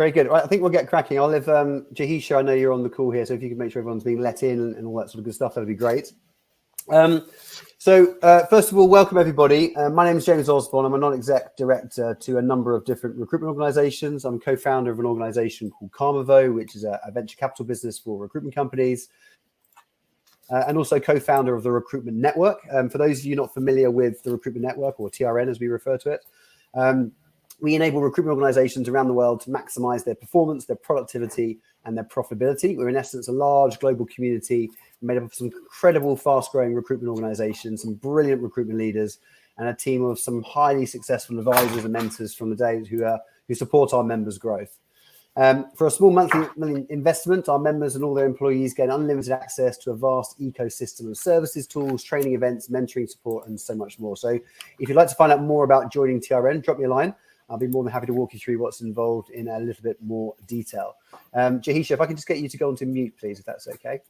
Very good. Right, I think we'll get cracking. I'll leave Jahisha, I know you're on the call here, so if you can make sure everyone's being let in and all that sort of good stuff, that'd be great. So first of all, welcome everybody. My name is James Osborne. I'm a non-exec director to a number of different recruitment organizations. I'm co-founder of an organization called Carmavo, which is a venture capital business for recruitment companies. And also co-founder of the Recruitment Network. For those of you not familiar with the Recruitment Network, or TRN as we refer to it, we enable recruitment organizations around the world to maximize their performance, their productivity, and their profitability. We're in essence a large global community made up of some incredible fast-growing recruitment organizations, some brilliant recruitment leaders, and a team of some highly successful advisors and mentors from the day who support our members' growth. For a small monthly investment, our members and all their employees gain unlimited access to a vast ecosystem of services, tools, training events, mentoring support, and so much more. So if you'd like to find out more about joining TRN, drop me a line. I'll be more than happy to walk you through what's involved in a little bit more detail. Jahisha, if I can just get you to go onto mute, please, if that's okay.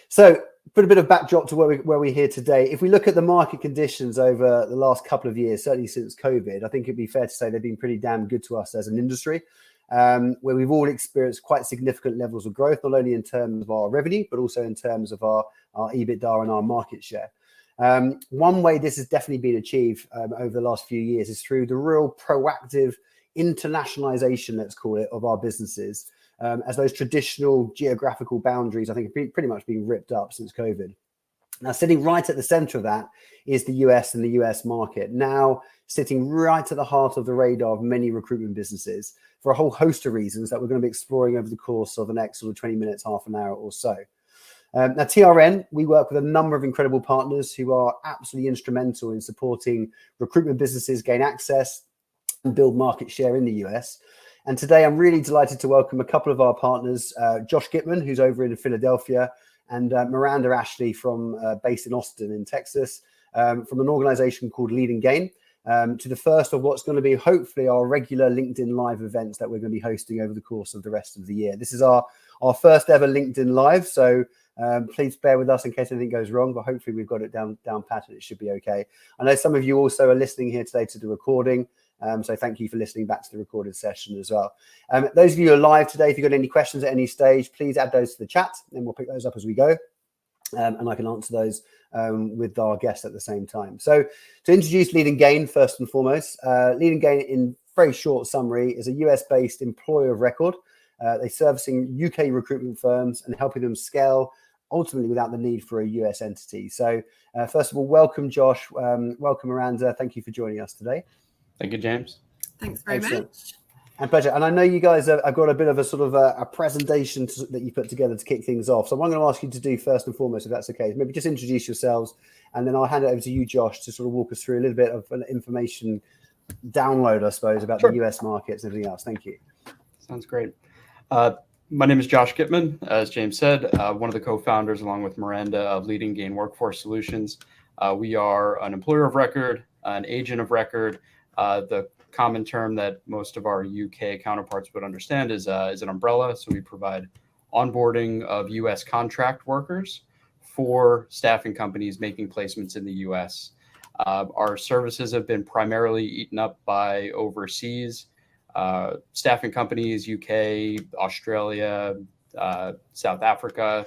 So put a bit of backdrop to where we're here today. If we look at the market conditions over the last couple of years, certainly since COVID, I think it'd be fair to say they've been pretty damn good to us as an industry, where we've all experienced quite significant levels of growth, not only in terms of our revenue, but also in terms of our EBITDA and our market share. One way this has definitely been achieved over the last few years is through the real proactive internationalization, let's call it, of our businesses, as those traditional geographical boundaries, I think, have pretty much been ripped up since COVID. Now, sitting right at the center of that is the US and the US market, now sitting right at the heart of the radar of many recruitment businesses for a whole host of reasons that we're going to be exploring over the course of the next sort of 20 minutes, half an hour or so. Now, TRN, we work with a number of incredible partners who are absolutely instrumental in supporting recruitment businesses gain access and build market share in the US. And today I'm really delighted to welcome a couple of our partners, Josh Gitman, who's over in Philadelphia, and Miranda Ashley based in Austin in Texas, from an organization called Lead and Gain, to the first of what's going to be hopefully our regular LinkedIn Live events that we're going to be hosting over the course of the rest of the year. This is our first ever LinkedIn Live, so please bear with us in case anything goes wrong, but hopefully we've got it down pat and it should be okay. I know some of you also are listening here today to the recording, so thank you for listening back to the recorded session as well. Those of you who are live today, if you've got any questions at any stage, please add those to the chat, and we'll pick those up as we go, and I can answer those with our guests at the same time. So to introduce Lead and Gain, first and foremost, Lead and Gain, in very short summary, is a US-based employer of record. They're servicing UK recruitment firms and helping them scale, ultimately without the need for a US entity. So first of all, welcome, Josh. Welcome, Miranda. Thank you for joining us today. Thank you, James. Thanks very much. And pleasure. And I know you guys have got a bit of a sort of a presentation that you put together to kick things off. So what I'm going to ask you to do first and foremost, if that's okay, maybe just introduce yourselves, and then I'll hand it over to you, Josh, to sort of walk us through a little bit of an information download, I suppose, about the US markets and everything else. Thank you. Sounds great. My name is Josh Gitman, as James said, one of the co-founders along with Miranda of Lead and Gain Workforce Solutions. We are an employer of record, an agent of record. The common term that most of our UK counterparts would understand is an umbrella. So we provide onboarding of US contract workers for staffing companies making placements in the US. Our services have been primarily eaten up by overseas staffing companies, UK, Australia, South Africa,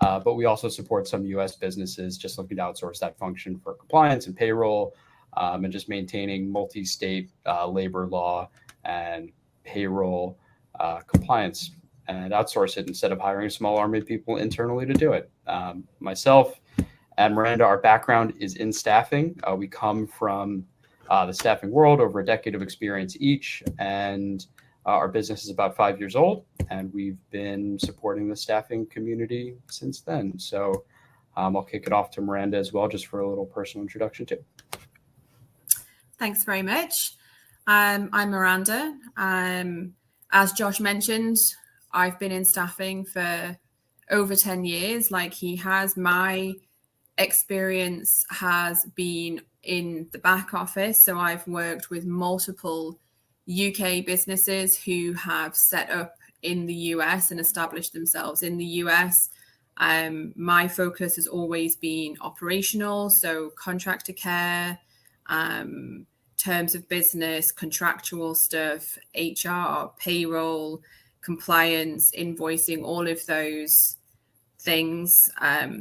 but we also support some US businesses just looking to outsource that function for compliance and payroll, and just maintaining multi-state labor law and payroll compliance, and outsource it instead of hiring a small army of people internally to do it. Myself and Miranda, our background is in staffing. We come from the staffing world, over a decade of experience each, and our business is about 5 years old, and we've been supporting the staffing community since then. So I'll kick it off to Miranda as well, just for a little personal introduction too. Thanks very much. I'm Miranda. As Josh mentioned, I've been in staffing for over 10 years, like he has. My experience has been in the back office. So I've worked with multiple UK businesses who have set up in the US and established themselves in the US. My focus has always been operational, so contractor care, terms of business, contractual stuff, HR, payroll, compliance, invoicing, all of those things.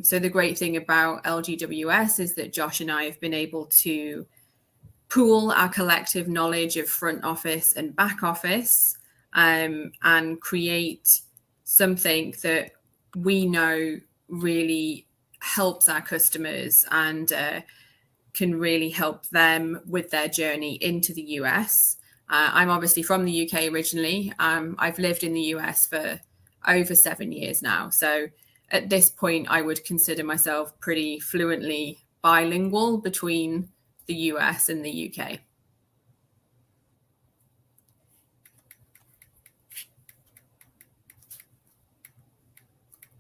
So the great thing about LGWS is that Josh and I have been able to pool our collective knowledge of front office and back office, and create something that we know really helps our customers and can really help them with their journey into the US. I'm obviously from the UK originally. I've lived in the US for over 7 years now. So at this point, I would consider myself pretty fluently bilingual between the US and the UK.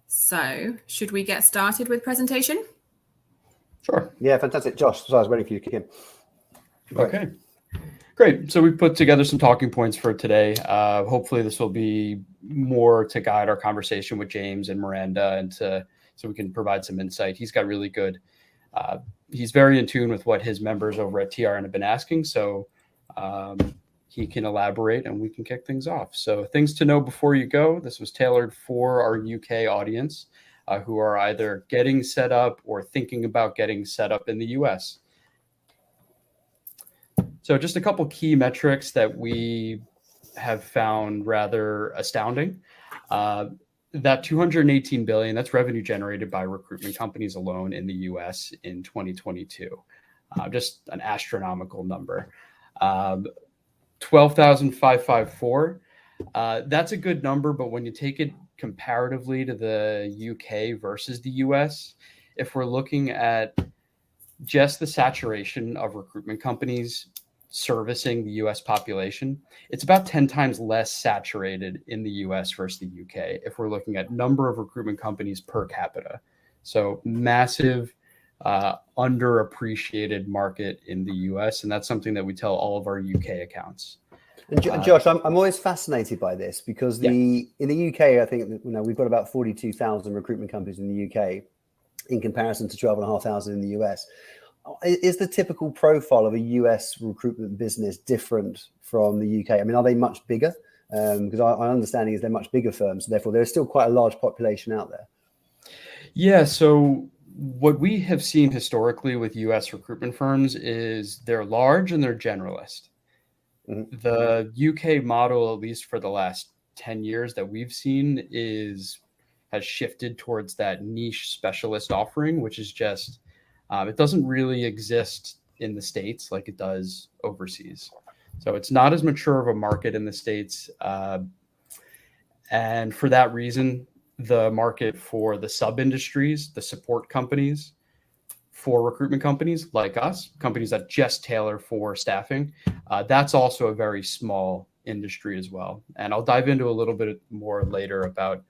So should we get started with presentation? Sure. Yeah, fantastic. Josh, so I was waiting for you to kick in. Okay. Great. So we put together some talking points for today. Hopefully this will be more to guide our conversation with James and Miranda, and so we can provide some insight. He's got really good, he's very in tune with what his members over at TRN have been asking. So he can elaborate and we can kick things off. So things to know before you go. This was tailored for our UK audience who are either getting set up or thinking about getting set up in the US. So just a couple key metrics that we have found rather astounding. That 218 billion, that's revenue generated by recruitment companies alone in the US in 2022. Just an astronomical number. 12,554. That's a good number, but when you take it comparatively to the UK versus the US, if we're looking at just the saturation of recruitment companies servicing the US population, it's about 10 times less saturated in the US versus the UK if we're looking at number of recruitment companies per capita. So massive, underappreciated market in the US, and that's something that we tell all of our UK accounts. And Josh, I'm always fascinated by this because in the UK, I think we've got about 42,000 recruitment companies in the UK in comparison to 12,500 in the US. Is the typical profile of a US recruitment business different from the UK? I mean, are they much bigger? Because my understanding is they're much bigger firms, so therefore there's still quite a large population out there. Yeah, so what we have seen historically with US recruitment firms is they're large and they're generalist. Mm-hmm. The UK model, at least for the last 10 years that we've seen, has shifted towards that niche specialist offering, which is just, it doesn't really exist in the States like it does overseas. So it's not as mature of a market in the States. And for that reason, the market for the sub-industries, the support companies for recruitment companies like us, companies that just tailor for staffing, that's also a very small industry as well. And I'll dive into a little bit more later about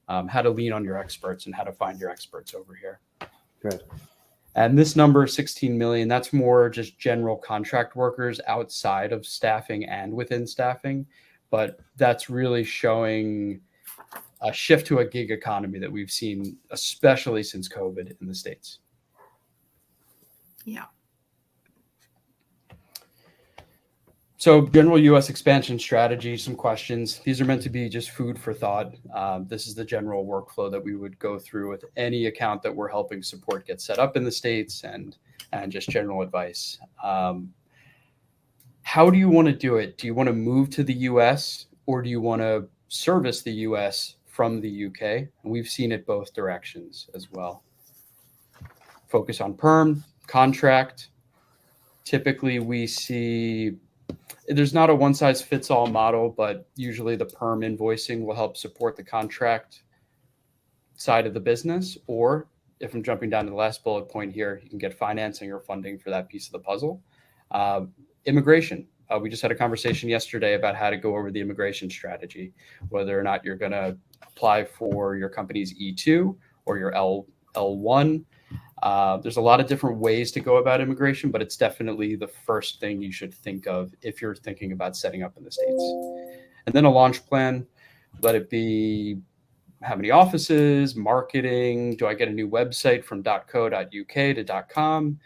how to lean on your experts and how to find your experts over here. Great. And this number, 16 million, that's more just general contract workers outside of staffing and within staffing. But that's really showing a shift to a gig economy that we've seen, especially since COVID in the States. Yeah. So general US expansion strategy, some questions. These are meant to be just food for thought. This is the general workflow that we would go through with any account that we're helping support get set up in the States, and just general advice. How do you want to do it? Do you want to move to the US, or do you want to service the US from the UK? And we've seen it both directions as well. Focus on perm, contract. Typically we see there's not a one size fits all model, but usually the perm invoicing will help support the contract side of the business. Or if I'm jumping down to the last bullet point here, you can get financing or funding for that piece of the puzzle. Immigration. We just had a conversation yesterday about how to go over the immigration strategy, whether or not you're going to apply for your company's E2 or your L1. There's a lot of different ways to go about immigration, but it's definitely the first thing you should think of if you're thinking about setting up in the States. And then a launch plan, let it be how many offices, marketing, do I get a new website from .co.uk to .com?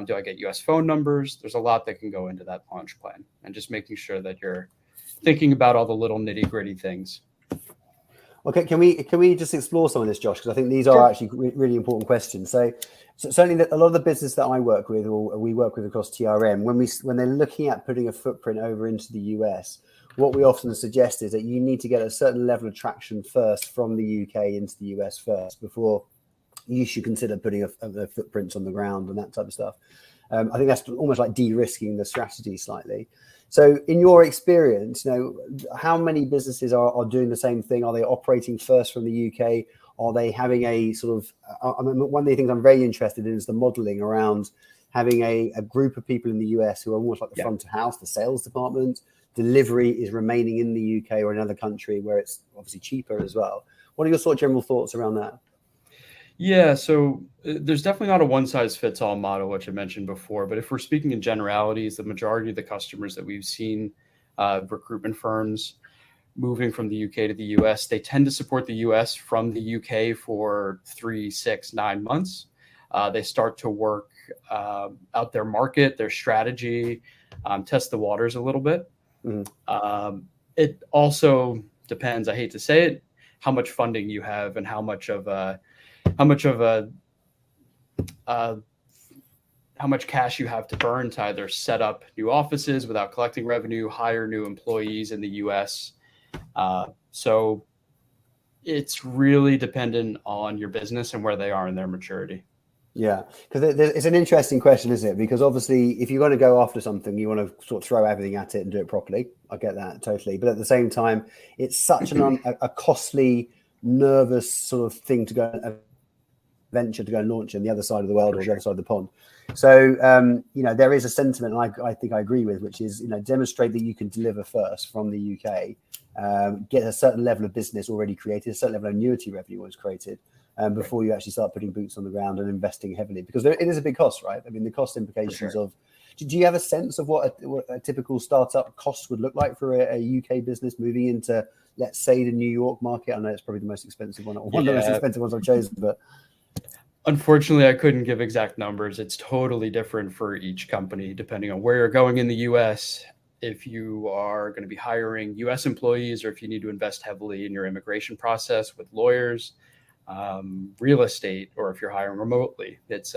Do I get US phone numbers? There's a lot that can go into that launch plan, and just making sure that you're thinking about all the little nitty gritty things. Okay, can we just explore some of this, Josh? Because I think these are actually really important questions. So certainly a lot of the business that I work with, or we work with across TRM, when they're looking at putting a footprint over into the US, what we often suggest is that you need to get a certain level of traction first from the UK into the US first before you should consider putting a footprint on the ground and that type of stuff. I think that's almost like de-risking the strategy slightly. So in your experience, how many businesses are doing the same thing? Are they operating first from the UK? Are they having a sort of, one of the things I'm very interested in is the modeling around having a group of people in the US who are almost like the front of house, the sales department. Delivery is remaining in the UK or another country where it's obviously cheaper as well. What are your sort of general thoughts around that? Yeah, so there's definitely not a one-size-fits-all model, which I mentioned before. But if we're speaking in generalities, the majority of the customers that we've seen, recruitment firms moving from the UK to the US, they tend to support the US from the UK for 3, 6, 9 months. They start to work out their market, their strategy, test the waters a little bit. Mm-hmm. It also depends, I hate to say it, how much funding you have and how much cash you have to burn to either set up new offices without collecting revenue, hire new employees in the US. So it's really dependent on your business and where they are in their maturity. Yeah, because it's an interesting question, isn't it? Because obviously, if you're going to go after something, you want to sort of throw everything at it and do it properly. I get that totally. But at the same time, it's such a costly, nervous sort of thing to go venture to go and launch in the other side of the world or the other side of the pond. So, there is a sentiment I think I agree with, which is, demonstrate that you can deliver first from the UK, get a certain level of business already created, a certain level of annuity revenue was created before you actually start putting boots on the ground and investing heavily, because it is a big cost, right? I mean, the cost implications of, do you have a sense of what a typical startup cost would look like for a UK business moving into, let's say, the New York market? I know it's probably the most expensive one, or one of the most expensive ones I've chosen, but... Unfortunately, I couldn't give exact numbers. It's totally different for each company, depending on where you're going in the US, if you are going to be hiring US employees, or if you need to invest heavily in your immigration process with lawyers, real estate, or if you're hiring remotely. It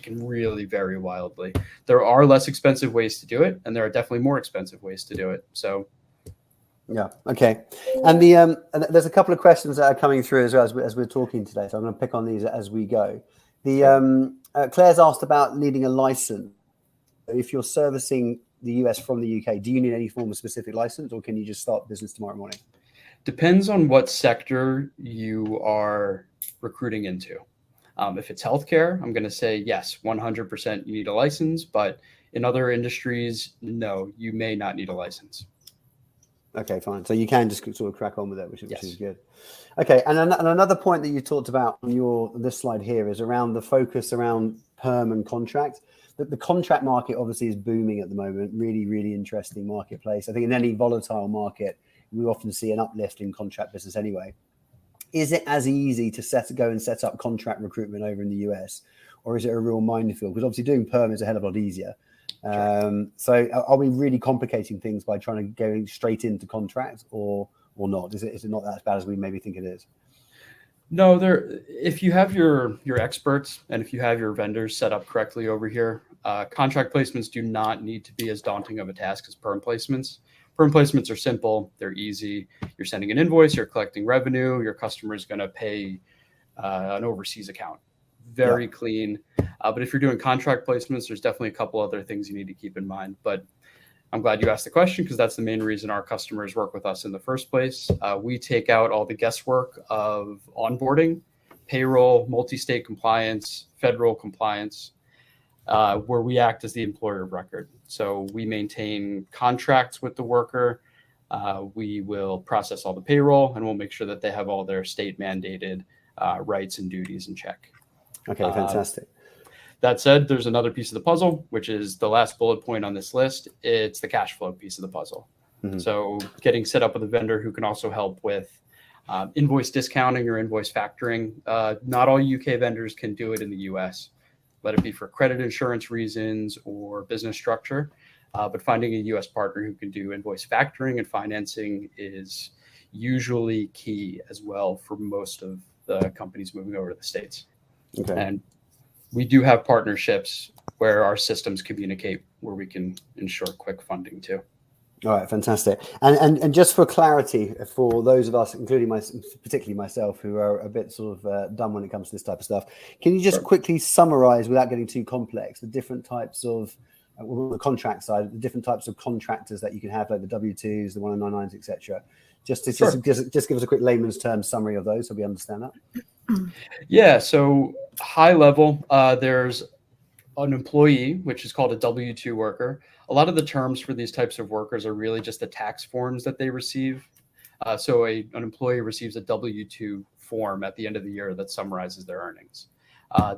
can really vary wildly. There are less expensive ways to do it, and there are definitely more expensive ways to do it. So, yeah, okay. And there's a couple of questions that are coming through as well as we're talking today. So I'm going to pick on these as we go. Claire's asked about needing a license. If you're servicing the US from the UK, do you need any form of specific license, or can you just start business tomorrow morning? Depends on what sector you are recruiting into. If it's healthcare, I'm going to say yes, 100% you need a license. But in other industries, no, you may not need a license. Okay, fine. So you can just sort of crack on with it, which is good. Okay, and another point that you talked about on this slide here is around the focus around perm and contract. The contract market obviously is booming at the moment. Really, really interesting marketplace. I think in any volatile market, we often see an uplift in contract business anyway. Is it as easy to go and set up contract recruitment over in the US, or is it a real minefield? Because obviously doing perm is a hell of a lot easier. So are we really complicating things by trying to go straight into contracts, or not? Is it not as bad as we maybe think it is? No, if you have your experts and if you have your vendors set up correctly over here, contract placements do not need to be as daunting of a task as perm placements. Perm placements are simple. They're easy. You're sending an invoice, you're collecting revenue, your customer is going to pay an overseas account. Very clean. But if you're doing contract placements, there's definitely a couple other things you need to keep in mind. But I'm glad you asked the question, because that's the main reason our customers work with us in the first place. We take out all the guesswork of onboarding, payroll, multi-state compliance, federal compliance, where we act as the employer of record. So we maintain contracts with the worker. We will process all the payroll, and we'll make sure that they have all their state mandated rights and duties in check. Okay, fantastic. That said, there's another piece of the puzzle, which is the last bullet point on this list. It's the cash flow piece of the puzzle. Mm-hmm. So getting set up with a vendor who can also help with Invoice discounting or invoice factoring. Not all UK vendors can do it in the US, let it be for credit insurance reasons or business structure. But finding a US partner who can do invoice factoring and financing is usually key as well for most of the companies moving over to the States. Okay. And we do have partnerships where our systems communicate, where we can ensure quick funding too. All right, fantastic. And just for clarity, for those of us, including particularly myself, who are a bit sort of dumb when it comes to this type of stuff, can you just quickly summarize, without getting too complex, the different types of, on the contract side, the different types of contractors that you can have, like the W-2s, the 1099s, etc. Just give us a quick layman's term summary of those so we understand that. Yeah, so high level, there's an employee, which is called a W-2 worker. A lot of the terms for these types of workers are really just the tax forms that they receive. So an employee receives a W-2 form at the end of the year that summarizes their earnings.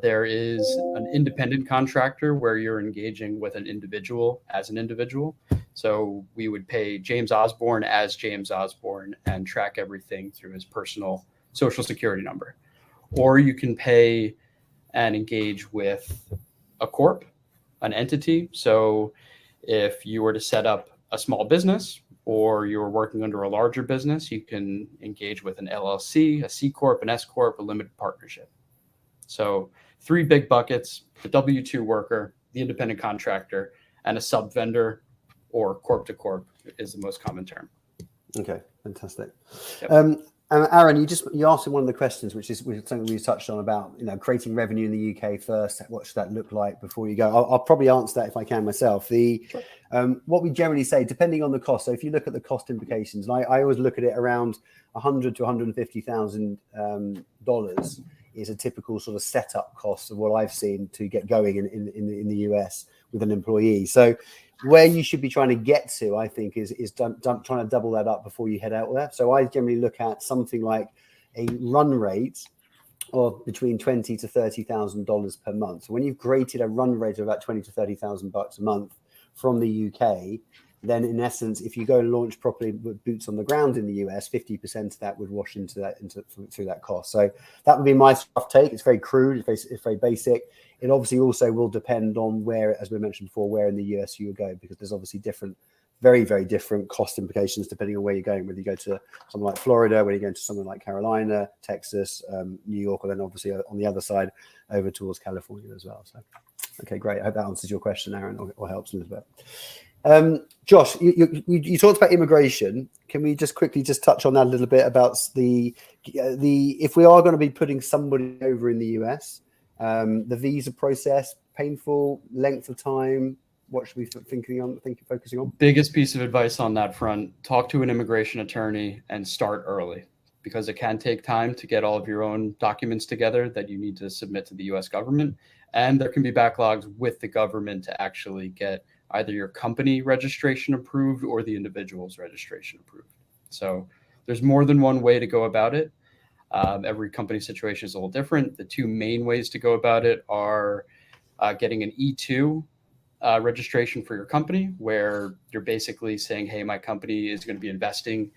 There is an independent contractor where you're engaging with an individual as an individual. So we would pay James Osborne as James Osborne and track everything through his personal social security number. Or you can pay and engage with a corp, an entity. So if you were to set up a small business or you were working under a larger business, you can engage with an LLC, a C Corp, an S Corp, a limited partnership. So 3 big buckets: the W-2 worker, the independent contractor, and a sub vendor or corp to corp is the most common term. Okay, fantastic. Yep. Aaron, you asked one of the questions, which is something we touched on about, creating revenue in the UK first. What should that look like before you go? I'll probably answer that if I can myself. What we generally say, depending on the cost. So if you look at the cost implications, and I always look at it around $100,000 to $150,000 is a typical sort of setup cost of what I've seen to get going in the US with an employee. So where you should be trying to get to, I think, is trying to double that up before you head out there. So I generally look at something like a run rate of between $20,000 to $30,000 per month. So when you've created a run rate of about $20,000 to $30,000 a month from the UK, then in essence, if you go and launch properly with boots on the ground in the US, 50% of that would wash through that cost. So that would be my rough take. It's very crude. It's very basic. It obviously also will depend on where, as we mentioned before, where in the US you will go, because there's obviously very, very different cost implications depending on where you're going, whether you go to somewhere like Florida, whether you go to somewhere like Carolina, Texas, New York, or then obviously on the other side over towards California as well. So, okay, great. I hope that answers your question, Aaron, or helps a little bit. Josh, you talked about immigration. Can we just quickly touch on that a little bit about the if we are going to be putting somebody over in the US, the visa process, painful, length of time, what should we be focusing on? Biggest piece of advice on that front: talk to an immigration attorney and start early, because it can take time to get all of your own documents together that you need to submit to the US government. And there can be backlogs with the government to actually get either your company registration approved or the individual's registration approved. So there's more than one way to go about it. Every company situation is a little different. The 2 main ways to go about it are getting an E2 registration for your company, where you're basically saying, hey, my company is going to be investing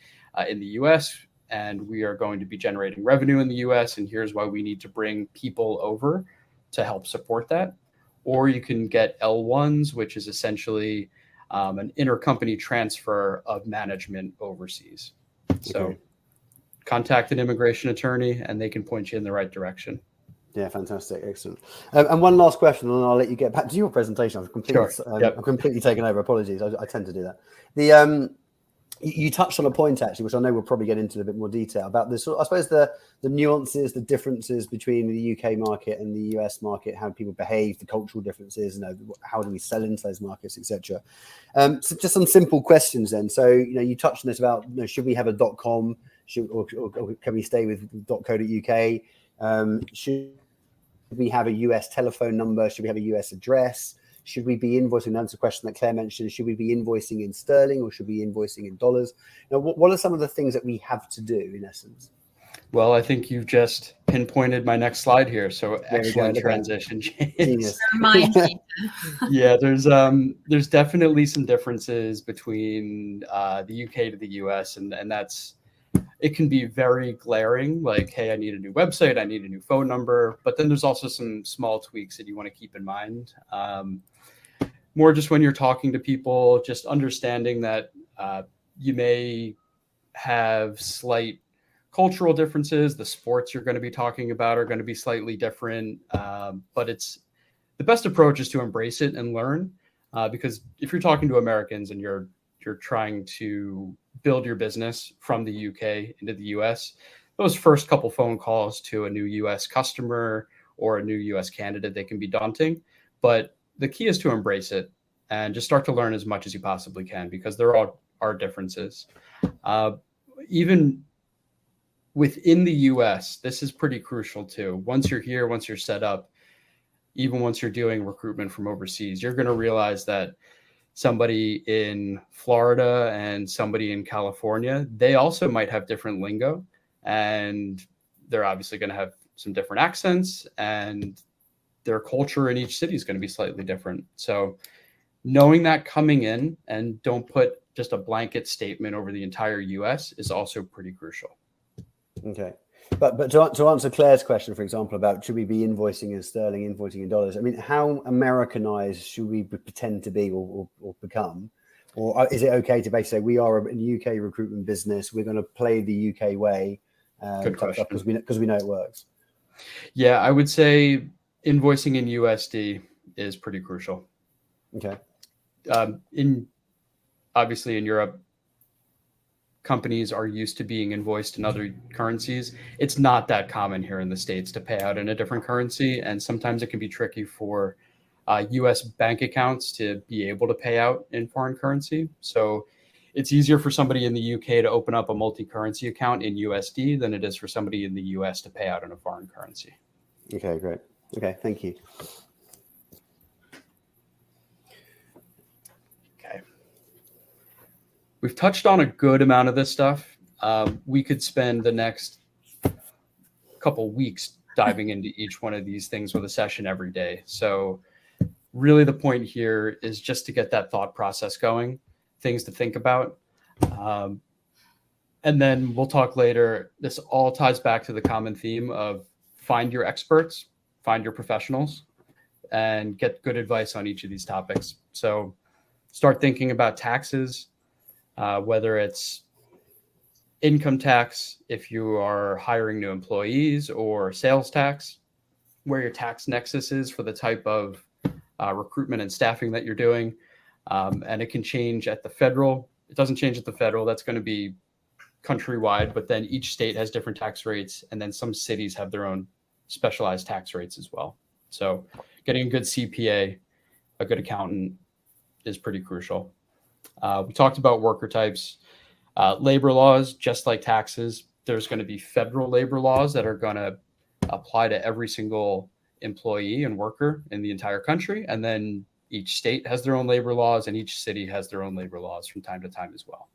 in the US, and we are going to be generating revenue in the US, and here's why we need to bring people over to help support that. Or you can get L1s, which is essentially an intercompany transfer of management overseas. So contact an immigration attorney and they can point you in the right direction. Yeah, fantastic. Excellent. And one last question, and I'll let you get back to your presentation. I've completely taken over. Apologies. I tend to do that. You touched on a point, actually, which I know we'll probably get into in a bit more detail about this. I suppose the nuances, the differences between the UK market and the US market, how people behave, the cultural differences, how do we sell into those markets, etc. So just some simple questions then. So, you touched on this about, should we have a .com, or can we stay with .co.uk? Should we have a US telephone number? Should we have a US address? Should we be invoicing? That's a question that Claire mentioned. Should we be invoicing in sterling or should we be invoicing in dollars? What are some of the things that we have to do in essence? Well, I think you've just pinpointed my next slide here. So excellent transition, James. Yeah, there's definitely some differences between the UK to the US, and that's it can be very glaring, like, hey, I need a new website, I need a new phone number. But then there's also some small tweaks that you want to keep in mind. More just when you're talking to people, just understanding that you may have slight cultural differences. The sports you're going to be talking about are going to be slightly different. But the best approach is to embrace it and learn. Because if you're talking to Americans and you're trying to build your business from the UK into the US, those first couple phone calls to a new US customer or a new US candidate, they can be daunting. But the key is to embrace it and just start to learn as much as you possibly can, because there are differences. Even within the US, this is pretty crucial too. Once you're here, once you're set up, even once you're doing recruitment from overseas, you're going to realize that somebody in Florida and somebody in California, they also might have different lingo, and they're obviously going to have some different accents, and their culture in each city is going to be slightly different. So knowing that coming in, and don't put just a blanket statement over the entire US, is also pretty crucial. Okay. But to answer Claire's question, for example, about should we be invoicing in sterling, invoicing in dollars? I mean, how Americanized should we pretend to be or become? Or is it okay to basically say we are a UK recruitment business, we're going to play the UK way because we know it works? Yeah, I would say invoicing in USD is pretty crucial. Okay. Obviously in Europe, companies are used to being invoiced in other currencies. It's not that common here in the States to pay out in a different currency. And sometimes it can be tricky for US bank accounts to be able to pay out in foreign currency. So it's easier for somebody in the UK to open up a multi-currency account in USD than it is for somebody in the US to pay out in a foreign currency. Okay, great. Okay, thank you. We've touched on a good amount of this stuff. We could spend the next couple weeks diving into each one of these things with a session every day. So really the point here is just to get that thought process going, things to think about. And then we'll talk later. This all ties back to the common theme of find your experts, find your professionals, and get good advice on each of these topics. So start thinking about taxes, whether it's income tax, if you are hiring new employees, or sales tax, where your tax nexus is for the type of recruitment and staffing that you're doing. And it can change at the federal. It doesn't change at the federal. That's going to be countrywide, but then each state has different tax rates. And then some cities have their own specialized tax rates as well. So getting a good CPA, a good accountant is pretty crucial. We talked about worker types, labor laws, just like taxes. There's going to be federal labor laws that are going to apply to every single employee and worker in the entire country. And then each state has their own labor laws, and each city has their own labor laws from time to time as well.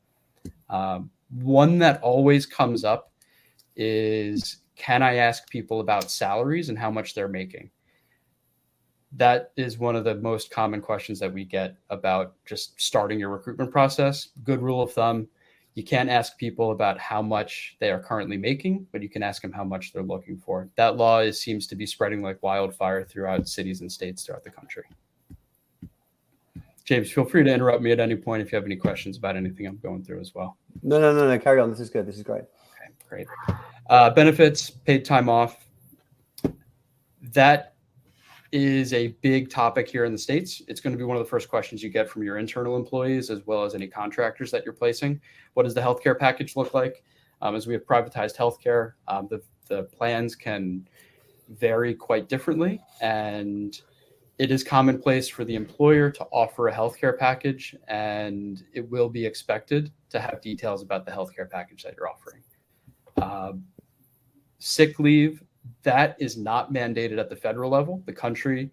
One that always comes up is, can I ask people about salaries and how much they're making? That is one of the most common questions that we get about just starting your recruitment process. Good rule of thumb, you can't ask people about how much they are currently making, but you can ask them how much they're looking for. That law seems to be spreading like wildfire throughout cities and states throughout the country. James, feel free to interrupt me at any point if you have any questions about anything I'm going through as well. No. Carry on. This is good. This is great. Okay, great. Benefits, paid time off. That is a big topic here in the States. It's going to be one of the first questions you get from your internal employees, as well as any contractors that you're placing. What does the healthcare package look like? As we have privatized healthcare, the plans can vary quite differently, and it is commonplace for the employer to offer a healthcare package, and it will be expected to have details about the healthcare package that you're offering. Sick leave, that is not mandated at the federal level. The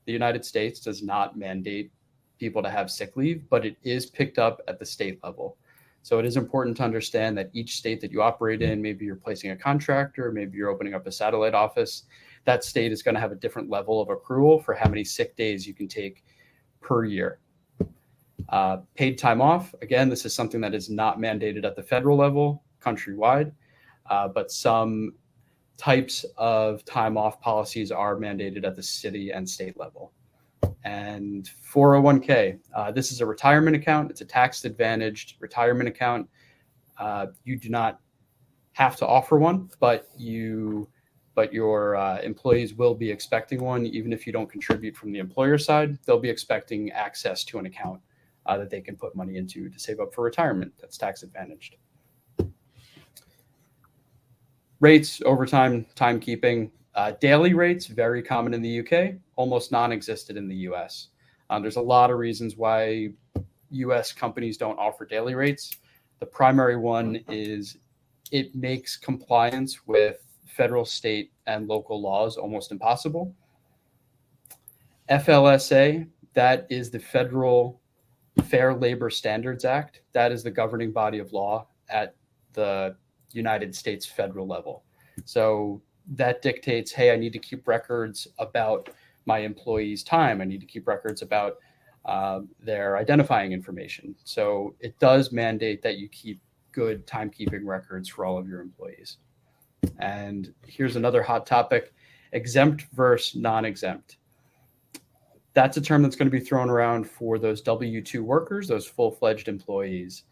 United States, does not mandate people to have sick leave, but it is picked up at the state level. So it is important to understand that each state that you operate in, maybe you're placing a contractor, maybe you're opening up a satellite office, that state is going to have a different level of accrual for how many sick days you can take per year. Paid time off, again, this is something that is not mandated at the federal level, countrywide. but some types of time off policies are mandated at the city and state level. And 401k, this is a retirement account. It's a tax-advantaged retirement account. You do not have to offer one, but your employees will be expecting one. Even if you don't contribute from the employer side, they'll be expecting access to an account that they can put money into to save up for retirement that's tax-advantaged. Rates, overtime, timekeeping. Daily rates, very common in the UK, almost non-existent in the US. There's a lot of reasons why US companies don't offer daily rates. The primary one is it makes compliance with federal, state, and local laws almost impossible. FLSA, that is the Federal Fair Labor Standards Act. That is the governing body of law at the United States federal level. So that dictates, hey, I need to keep records about my employees' time. I need to keep records about their identifying information. So it does mandate that you keep good timekeeping records for all of your employees. And here's another hot topic, exempt versus non-exempt. That's a term that's going to be thrown around for those W-2 workers, those full-fledged employees.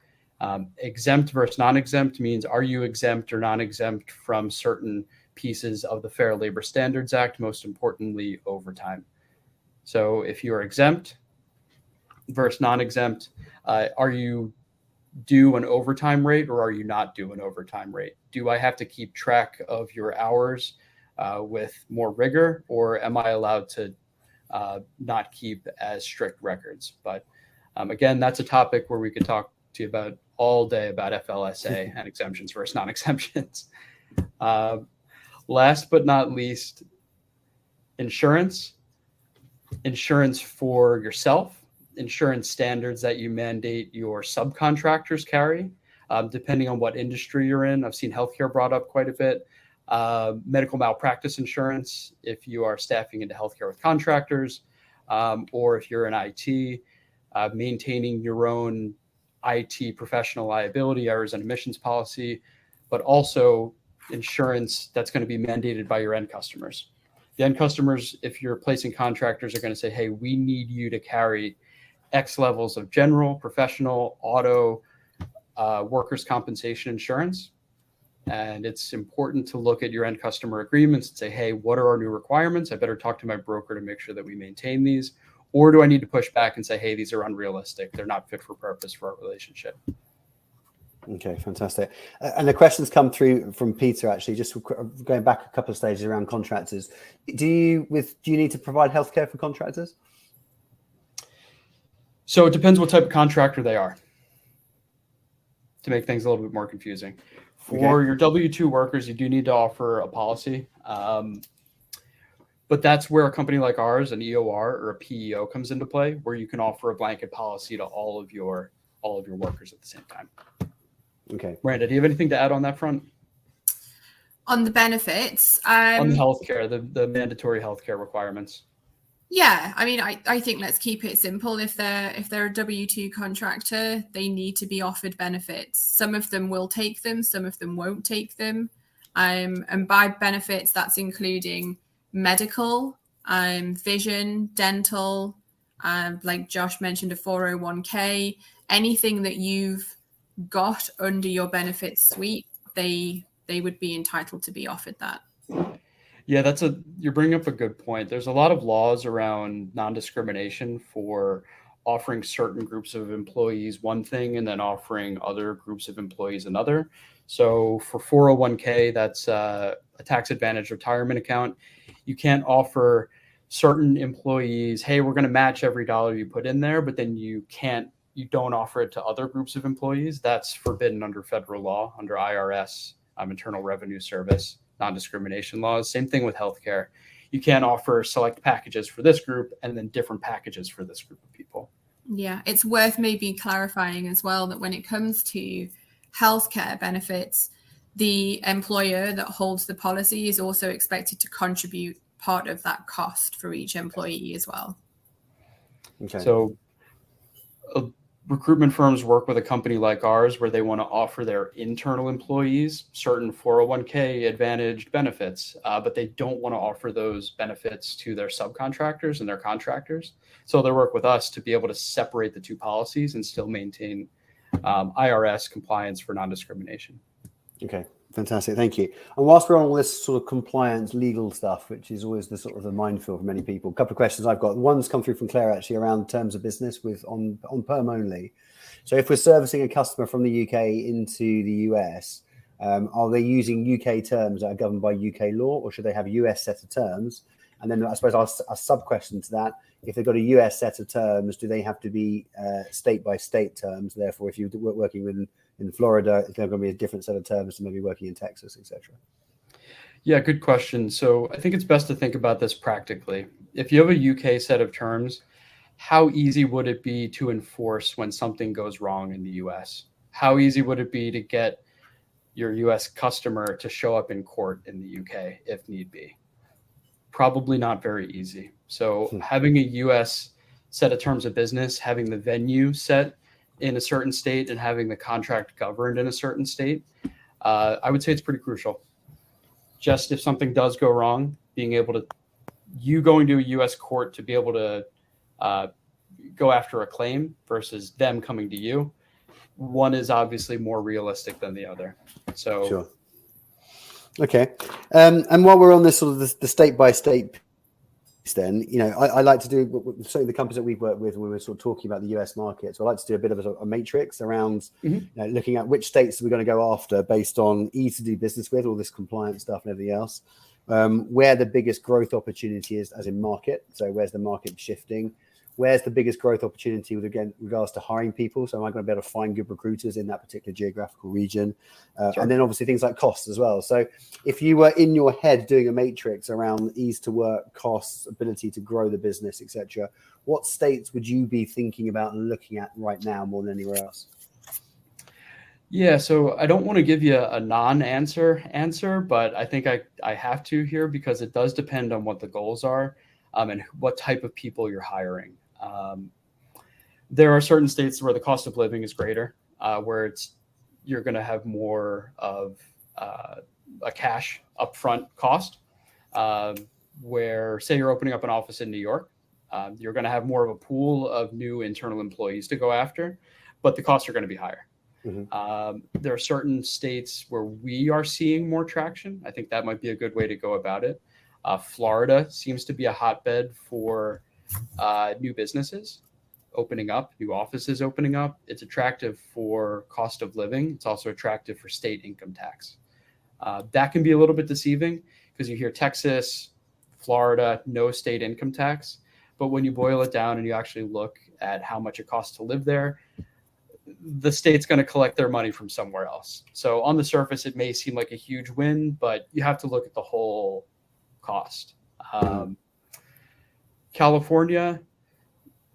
Exempt versus non-exempt means, are you exempt or non-exempt from certain pieces of the Fair Labor Standards Act, most importantly, overtime. So if you are exempt versus non-exempt, are you due an overtime rate or are you not due an overtime rate? Do I have to keep track of your hours with more rigor, or am I allowed to not keep as strict records? But again, that's a topic where we could talk to you about all day about FLSA and exemptions versus non-exemptions. Last but not least, insurance for yourself, insurance standards that you mandate your subcontractors carry, depending on what industry you're in. I've seen healthcare brought up quite a bit. Medical malpractice insurance, if you are staffing into healthcare with contractors, or if you're in IT, maintaining your own IT professional liability, errors and omissions policy, but also insurance that's going to be mandated by your end customers. The end customers, if you're placing contractors, are going to say, hey, we need you to carry X levels of general, professional, auto, workers' compensation insurance. And it's important to look at your end customer agreements and say, hey, what are our new requirements? I better talk to my broker to make sure that we maintain these. Or do I need to push back and say, hey, these are unrealistic. They're not fit for purpose for our relationship. Okay, fantastic. And the questions come through from Peter, actually, just going back a couple of stages around contractors. Do you need to provide healthcare for contractors? So it depends what type of contractor they are, to make things a little bit more confusing. For your W-2 workers, you do need to offer a policy. But that's where a company like ours, an EOR or a PEO, comes into play, where you can offer a blanket policy to all of your workers at the same time. Okay. Miranda, do you have anything to add on that front? On the benefits? On the healthcare, the mandatory healthcare requirements. Yeah, I mean, I think let's keep it simple. If they're a W-2 contractor, they need to be offered benefits. Some of them will take them, some of them won't take them. And by benefits, that's including medical, vision, dental, like Josh mentioned, a 401k, anything that you've got under your benefits suite, they would be entitled to be offered that. Yeah, you're bringing up a good point. There's a lot of laws around non-discrimination for offering certain groups of employees one thing and then offering other groups of employees another. So for 401k, that's a tax advantage retirement account. You can't offer certain employees, hey, we're going to match every dollar you put in there, but then you don't offer it to other groups of employees. That's forbidden under federal law, under IRS, Internal Revenue Service, non-discrimination laws. Same thing with healthcare. You can't offer select packages for this group and then different packages for this group of people. Yeah, it's worth maybe clarifying as well that when it comes to healthcare benefits, the employer that holds the policy is also expected to contribute part of that cost for each employee as well. Okay. So recruitment firms work with a company like ours where they want to offer their internal employees certain 401k advantaged benefits, but they don't want to offer those benefits to their subcontractors and their contractors. So they work with us to be able to separate the two policies and still maintain IRS compliance for non-discrimination. Okay, fantastic. Thank you. And whilst we're on all this sort of compliance legal stuff, which is always the sort of the minefield for many people, a couple of questions I've got. One's come through from Claire actually around terms of business with on perm only. So if we're servicing a customer from the UK into the US, are they using UK terms that are governed by UK law, or should they have a US set of terms? And then I suppose a sub question to that, if they've got a US set of terms, do they have to be state by state terms? Therefore, if you're working with in Florida, is there going to be a different set of terms to maybe working in Texas, etc.? Yeah, good question. So I think it's best to think about this practically. If you have a UK set of terms, how easy would it be to enforce when something goes wrong in the US? How easy would it be to get your US customer to show up in court in the UK if need be? Probably not very easy. So having a US set of terms of business, having the venue set in a certain state and having the contract governed in a certain state, I would say it's pretty crucial. Just if something does go wrong, being able to, you going to a US court to be able to go after a claim versus them coming to you, one is obviously more realistic than the other. So, sure. Okay. And while we're on this sort of the state by state, then, you know, I like to do, certainly the companies that we've worked with when we're sort of talking about the US market. So I like to do a bit of a matrix around you know, looking at which states we're going to go after based on ease to do business with, all this compliance stuff and everything else, where the biggest growth opportunity is as in market. So where's the market shifting? Where's the biggest growth opportunity with, again, regards to hiring people? So am I going to be able to find good recruiters in that particular geographical region? Sure. And then obviously things like costs as well. So if you were in your head doing a matrix around ease to work, costs, ability to grow the business, etc., what states would you be thinking about and looking at right now more than anywhere else? Yeah, so I don't want to give you a non-answer, but I think I have to here because it does depend on what the goals are and what type of people you're hiring. There are certain states where the cost of living is greater, where you're going to have more of a cash upfront cost. Where, say, you're opening up an office in New York, you're going to have more of a pool of new internal employees to go after, but the costs are going to be higher. There are certain states where we are seeing more traction. I think that might be a good way to go about it. Florida seems to be a hotbed for new businesses opening up, new offices opening up. It's attractive for cost of living. It's also attractive for state income tax. That can be a little bit deceiving because you hear Texas, Florida, no state income tax. But when you boil it down and you actually look at how much it costs to live there, the state's going to collect their money from somewhere else. So on the surface, it may seem like a huge win, but you have to look at the whole cost. California,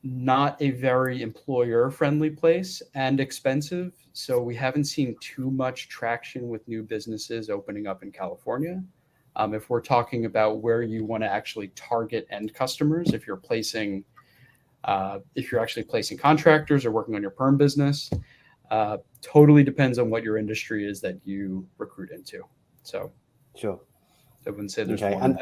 not a very employer-friendly place and expensive. So we haven't seen too much traction with new businesses opening up in California. If we're talking about where you want to actually target end customers, if you're actually placing contractors or working on your perm business, totally depends on what your industry is that you recruit into. So, sure. I wouldn't say there's okay. one.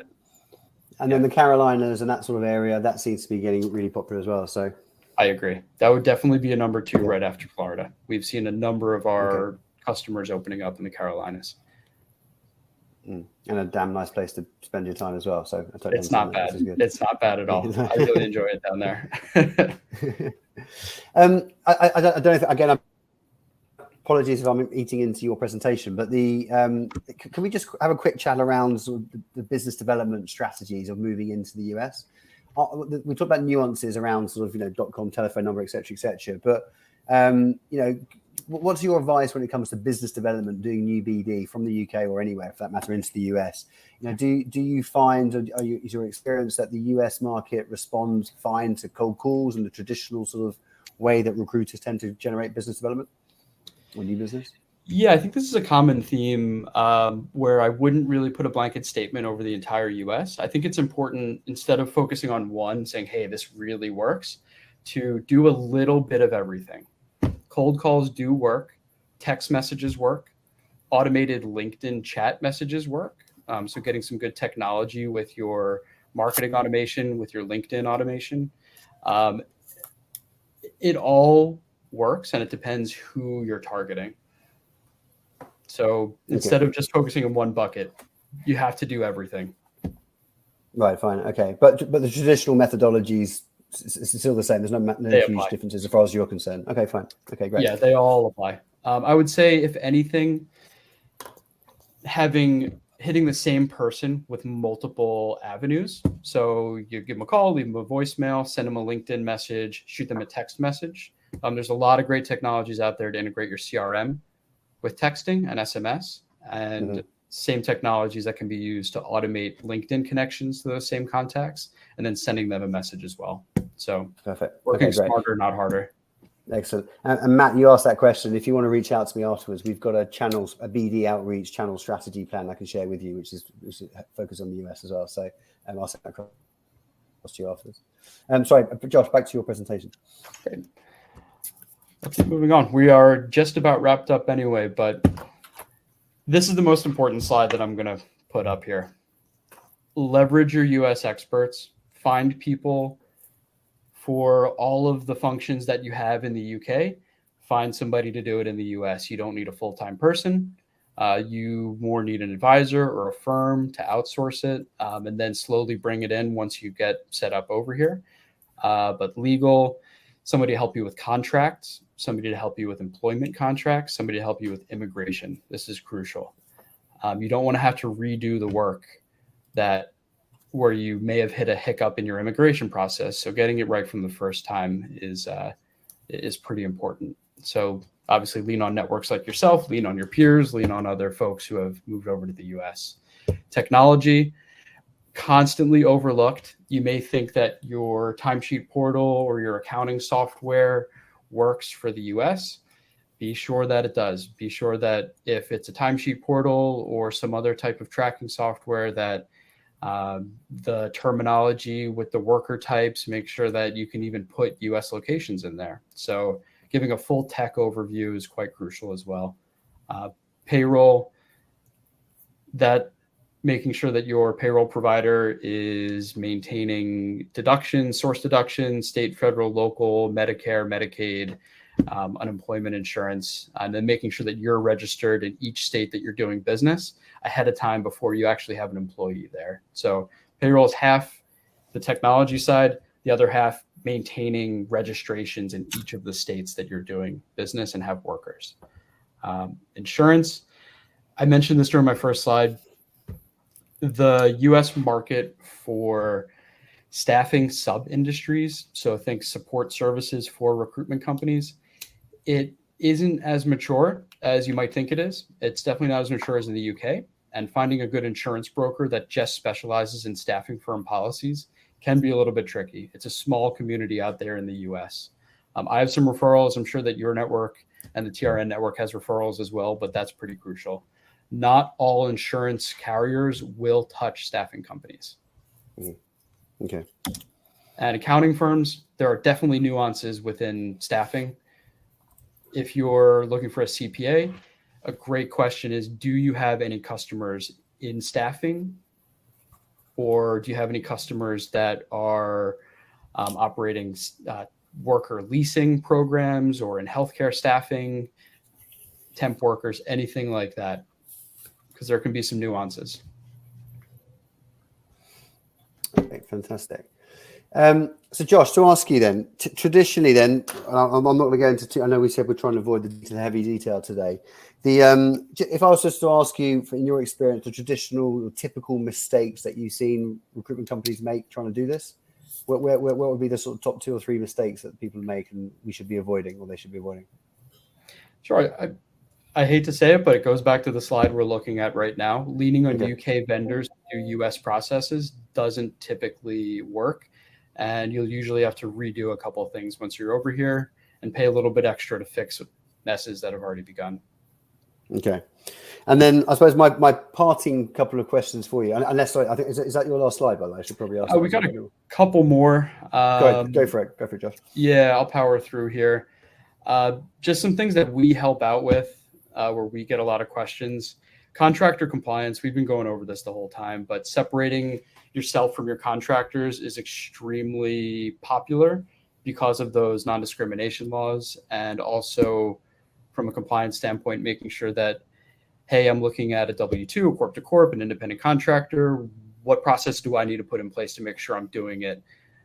And then the Carolinas and that sort of area, that seems to be getting really popular as well. So I agree. That would definitely be a number two right after Florida. We've seen a number of our customers opening up in the Carolinas. And a damn nice place to spend your time as well. So I totally it's not bad. It's not bad at all. I really enjoy it down there. I don't know if, again, apologies if I'm eating into your presentation, but can we just have a quick chat around sort of the business development strategies of moving into the US? We talked about nuances around sort of, you know, .com, telephone number, et cetera, but, you know, what's your advice when it comes to business development, doing new BD from the UK or anywhere, for that matter, into the US? You know, do you find, is your experience that the US market responds fine to cold calls and the traditional sort of way that recruiters tend to generate business development or new business? Yeah, I think this is a common theme where I wouldn't really put a blanket statement over the entire US. I think it's important, instead of focusing on one, saying, hey, this really works, to do a little bit of everything. Cold calls do work. Text messages work. Automated LinkedIn chat messages work. So getting some good technology with your marketing automation, with your LinkedIn automation. It all works, and it depends who you're targeting. So instead of just focusing on one bucket, you have to do everything. Right, fine, okay. But the traditional methodologies, it's still the same. There's no huge differences as far as you're concerned. Okay, fine. Okay, great. Yeah, they all apply. I would say, if anything, hitting the same person with multiple avenues. So you give them a call, leave them a voicemail, send them a LinkedIn message, shoot them a text message. There's a lot of great technologies out there to integrate your CRM with texting and SMS, and same technologies that can be used to automate LinkedIn connections to those same contacts, and then sending them a message as well. So perfect. Working smarter, not harder. Excellent. And Matt, you asked that question. If you want to reach out to me afterwards, we've got a BD outreach channel strategy plan I can share with you, which is focused on the US as well. So I'll send that across to you afterwards. Sorry, Josh, back to your presentation. Okay. Let's keep moving on. We are just about wrapped up anyway, but this is the most important slide that I'm going to put up here. Leverage your US experts. Find people for all of the functions that you have in the UK. Find somebody to do it in the US. You don't need a full-time person. You more need an advisor or a firm to outsource it, and then slowly bring it in once you get set up over here. But legal, somebody to help you with contracts, somebody to help you with employment contracts, somebody to help you with immigration. This is crucial. You don't want to have to redo the work where you may have hit a hiccup in your immigration process. So getting it right from the first time is pretty important. So obviously lean on networks like yourself, lean on your peers, lean on other folks who have moved over to the US. Technology, constantly overlooked. You may think that your timesheet portal or your accounting software works for the US. Be sure that it does. Be sure that if it's a timesheet portal or some other type of tracking software, that the terminology with the worker types, make sure that you can even put US locations in there. So giving a full tech overview is quite crucial as well. Payroll, making sure that your payroll provider is maintaining deductions, source deductions, state, federal, local, Medicare, Medicaid, unemployment insurance, and then making sure that you're registered in each state that you're doing business ahead of time before you actually have an employee there. So payroll is half the technology side, the other half maintaining registrations in each of the states that you're doing business and have workers. Insurance, I mentioned this during my first slide. The US market for staffing sub-industries, so think support services for recruitment companies, it isn't as mature as you might think it is. It's definitely not as mature as in the UK. And finding a good insurance broker that just specializes in staffing firm policies can be a little bit tricky. It's a small community out there in the US. I have some referrals. I'm sure that your network and the TRN network has referrals as well, but that's pretty crucial. Not all insurance carriers will touch staffing companies. Okay. And accounting firms, there are definitely nuances within staffing. If you're looking for a CPA, a great question is, do you have any customers in staffing? Or do you have any customers that are operating worker leasing programs or in healthcare staffing, temp workers, anything like that? Because there can be some nuances. Okay, fantastic. So Josh, to ask you then, traditionally then, I'm not going to go into, I know we said we're trying to avoid the heavy detail today. If I was just to ask you, in your experience, the traditional or typical mistakes that you've seen recruitment companies make trying to do this, what would be the sort of top 2 or 3 mistakes that people make and we should be avoiding, or they should be avoiding? Sure. I hate to say it, but it goes back to the slide we're looking at right now. Leaning on UK vendors to do US processes doesn't typically work. And you'll usually have to redo a couple of things once you're over here and pay a little bit extra to fix messes that have already begun. Okay. And then I suppose my parting couple of questions for you, unless I think, is that your last slide, by the way? I should probably ask. We got a couple more. Go for it, Josh. Yeah, I'll power through here. Just some things that we help out with where we get a lot of questions. Contractor compliance, we've been going over this the whole time, but separating yourself from your contractors is extremely popular because of those non-discrimination laws, and also from a compliance standpoint, making sure that, hey, I'm looking at a W-2, a corp to corp, an independent contractor. What process do I need to put in place to make sure I'm doing it?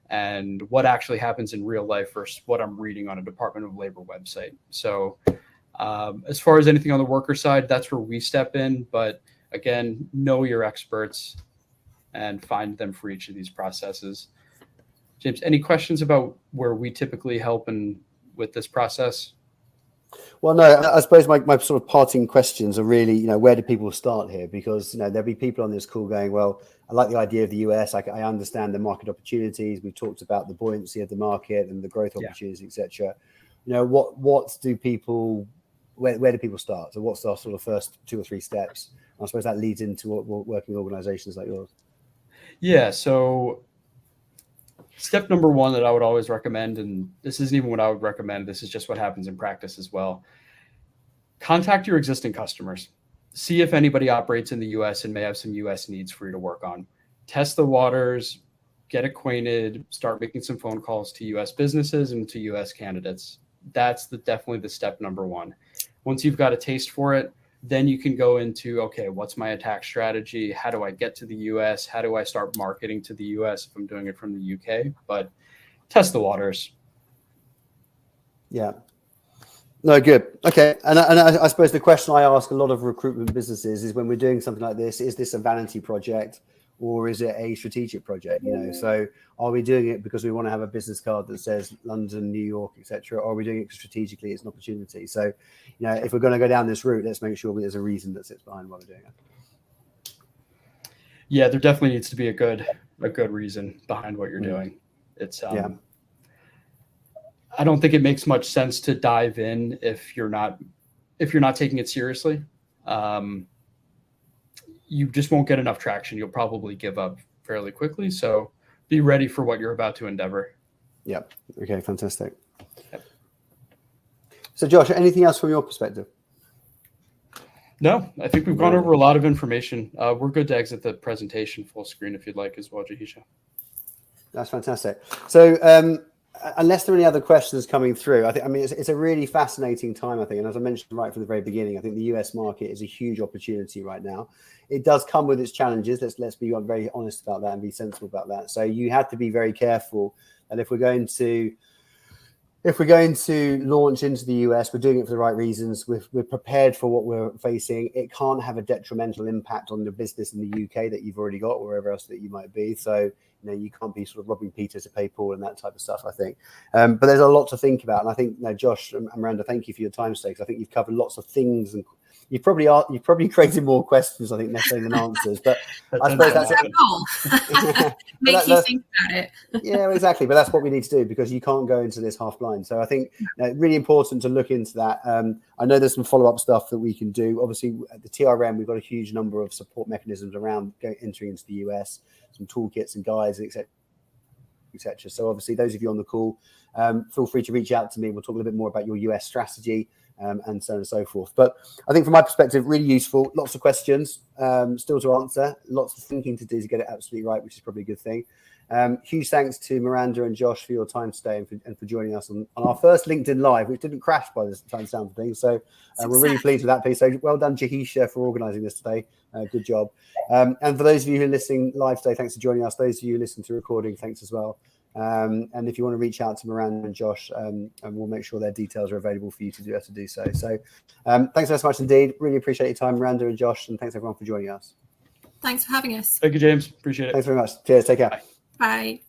And what actually happens in real life versus what I'm reading on a Department of Labor website. So as far as anything on the worker side, that's where we step in. But again, know your experts and find them for each of these processes. James, any questions about where we typically help and with this process? Well, no, I suppose my sort of parting questions are really, where do people start here? Because, there'll be people on this call going, well, I like the idea of the US. I understand the market opportunities. We've talked about the buoyancy of the market and the growth opportunities, etc. What do people, where do people start? So what's our sort of first 2 or 3 steps? I suppose that leads into what working organizations like yours. Yeah. So step number 1 that I would always recommend, and this isn't even what I would recommend, this is just what happens in practice as well. Contact your existing customers. See if anybody operates in the US and may have some US needs for you to work on. Test the waters, get acquainted, start making some phone calls to US businesses and to US candidates. That's definitely the step number 1. Once you've got a taste for it, then you can go into, okay, what's my attack strategy? How do I get to the US? How do I start marketing to the US if I'm doing it from the UK? But test the waters. Yeah. No, good. Okay. And I suppose the question I ask a lot of recruitment businesses is, when we're doing something like this, is this a vanity project or is it a strategic project? So are we doing it because we want to have a business card that says London, New York, etc., or are we doing it strategically? It's an opportunity. So, if we're going to go down this route, let's make sure there's a reason that sits behind why we're doing it. Yeah, there definitely needs to be a good reason behind what you're doing. It's I don't think it makes much sense to dive in if you're not taking it seriously. You just won't get enough traction. You'll probably give up fairly quickly. So be ready for what you're about to endeavor. Yeah. Okay. Fantastic. Yep. So Josh, anything else from your perspective? No, I think we've gone over a lot of information. We're good to exit the presentation full screen if you'd like as well, Jahisha. That's fantastic. So unless there are any other questions coming through, it's a really fascinating time, I think. And as I mentioned right from the very beginning, I think the US market is a huge opportunity right now. It does come with its challenges. Let's be very honest about that and be sensible about that. So you have to be very careful. And if we're going to launch into the US, we're doing it for the right reasons. We're prepared for what we're facing. It can't have a detrimental impact on the business in the UK that you've already got, or wherever else that you might be. So, you can't be sort of robbing Peter to pay Paul and that type of stuff, I think. But there's a lot to think about. And I think, Josh and Miranda, thank you for your time today, because I think you've covered lots of things, and you've probably created more questions, I think, necessarily than answers. But I suppose that's it. Make you think about it. Yeah, exactly. But that's what we need to do, because you can't go into this half blind. So I think really important to look into that. I know there's some follow-up stuff that we can do. Obviously, at the TRM, we've got a huge number of support mechanisms around entering into the US, some toolkits and guides, etc. So obviously, those of you on the call, feel free to reach out to me. We'll talk a little bit more about your US strategy and so on and so forth. But I think from my perspective, really useful. Lots of questions still to answer. Lots of thinking to do to get it absolutely right, which is probably a good thing. Huge thanks to Miranda and Josh for your time today and for joining us on our first LinkedIn Live, which didn't crash by the time sound of things. So we're really pleased with that piece. So well done, Jahisha, for organising this today. Good job. And for those of you who are listening live today, thanks for joining us. Those of you who listen to recording, thanks as well. And if you want to reach out to Miranda and Josh, and we'll make sure their details are available for you to do so. So thanks so much indeed. Really appreciate your time, Miranda and Josh, and thanks everyone for joining us. Thanks for having us. Thank you, James. Appreciate it. Thanks very much. Cheers. Take care. Bye. Bye.